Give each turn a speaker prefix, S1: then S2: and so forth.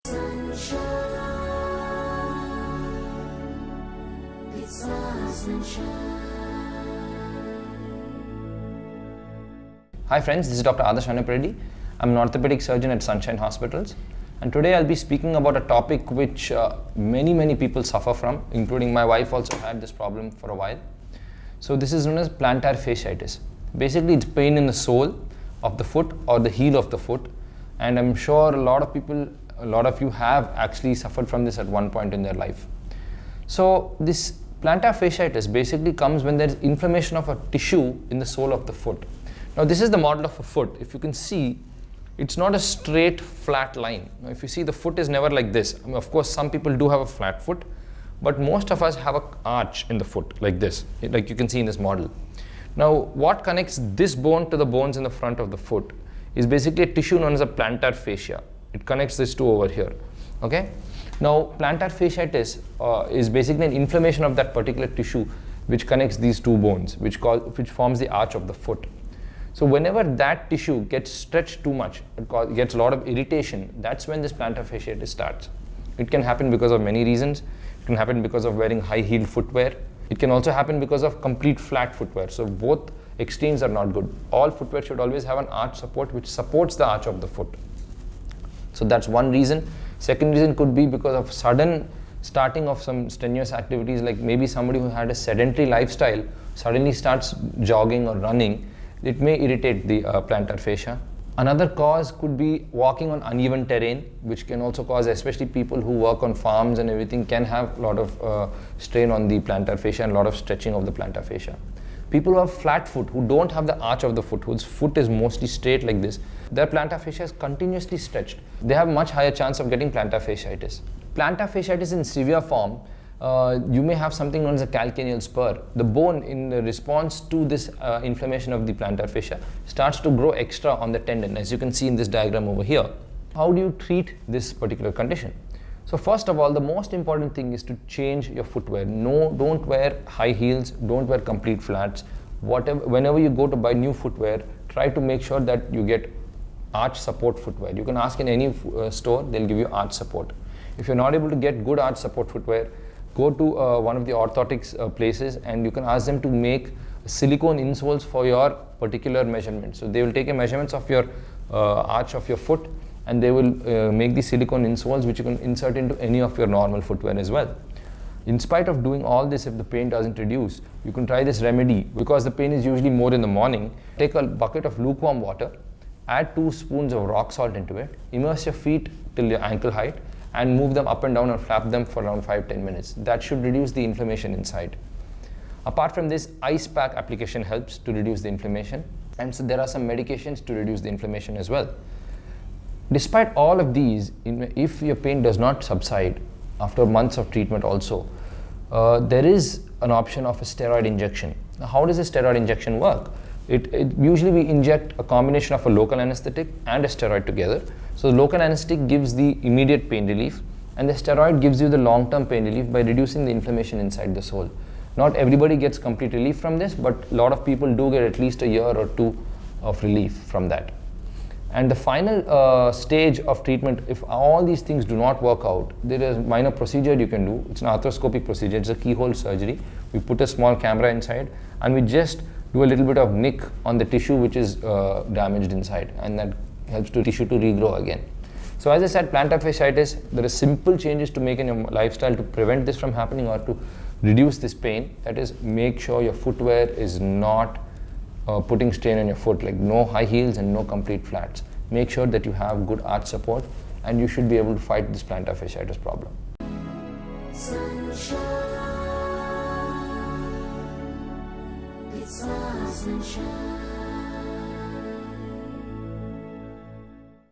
S1: Sunshine, it's our sunshine.
S2: Hi friends, this is Dr. Adarsh Anapredi. I'm an orthopedic surgeon at Sunshine Hospitals, and today I'll be speaking about a topic which many people suffer from, including my wife also had this problem for a while. So this is known as plantar fasciitis. Basically it's pain in the sole of the foot or the heel of the foot, and I'm sure a lot of you have actually suffered from this at one point in their life. So this plantar fasciitis basically comes when there is inflammation of a tissue in the sole of the foot. Now this is the model of a foot. If you can see, it's not a straight flat line. Now if you see, the foot is never like this. I mean, of course some people do have a flat foot, but most of us have an arch in the foot like this, like you can see in this model. Now what connects this bone to the bones in the front of the foot is basically a tissue known as a plantar fascia. It connects these two over here. Okay. Now plantar fasciitis is basically an inflammation of that particular tissue which connects these two bones, which forms the arch of the foot. So whenever that tissue gets stretched too much, it gets a lot of irritation, that's when this plantar fasciitis starts. It can happen because of many reasons. It can happen because of wearing high-heeled footwear. It can also happen because of complete flat footwear. So both extremes are not good. All footwear should always have an arch support which supports the arch of the foot. So that's one reason. Second reason could be because of sudden starting of some strenuous activities, like maybe somebody who had a sedentary lifestyle suddenly starts jogging or running. It may irritate the plantar fascia. Another cause could be walking on uneven terrain, which can also cause, especially people who work on farms and everything, can have a lot of strain on the plantar fascia and a lot of stretching of the plantar fascia. People who have flat foot, who don't have the arch of the foot, whose foot is mostly straight like this, their plantar fascia is continuously stretched. They have much higher chance of getting plantar fasciitis. Plantar fasciitis in severe form, you may have something known as a calcaneal spur. The bone, in response to this inflammation of the plantar fascia, starts to grow extra on the tendon, as you can see in this diagram over here. How do you treat this particular condition? So first of all, the most important thing is to change your footwear. No, don't wear high heels, don't wear complete flats. Whenever you go to buy new footwear, try to make sure that you get arch support footwear. You can ask in any store, they'll give you arch support. If you're not able to get good arch support footwear, go to one of the orthotics places and you can ask them to make silicone insoles for your particular measurement. So they will take a measurements of your arch of your foot, and they will make the silicone insoles which you can insert into any of your normal footwear as well. In spite of doing all this, if the pain doesn't reduce, you can try this remedy. Because the pain is usually more in the morning, take a bucket of lukewarm water, add 2 spoons of rock salt into it, immerse your feet till your ankle height, and move them up and down and flap them for around 5-10 minutes. That should reduce the inflammation inside. Apart from this, ice pack application helps to reduce the inflammation, and so there are some medications to reduce the inflammation as well. Despite all of these, if your pain does not subside after months of treatment also, there is an option of a steroid injection. Now, how does a steroid injection work? Usually we inject a combination of a local anesthetic and a steroid together. So the local anesthetic gives the immediate pain relief, and the steroid gives you the long-term pain relief by reducing the inflammation inside the sole. Not everybody gets complete relief from this, but a lot of people do get at least a year or 2 of relief from that. And the final stage of treatment, if all these things do not work out, there is a minor procedure you can do. It's an arthroscopic procedure. It's a keyhole surgery. We put a small camera inside and we just do a little bit of nick on the tissue which is damaged inside, and that helps the tissue to regrow again. So as I said, plantar fasciitis, there are simple changes to make in your lifestyle to prevent this from happening or to reduce this pain. That is, make sure your footwear is not putting strain on your foot, like no high heels and no complete flats. Make sure that you have good arch support, and you should be able to fight this plantar fasciitis problem.
S1: Sunshine, it's our sunshine.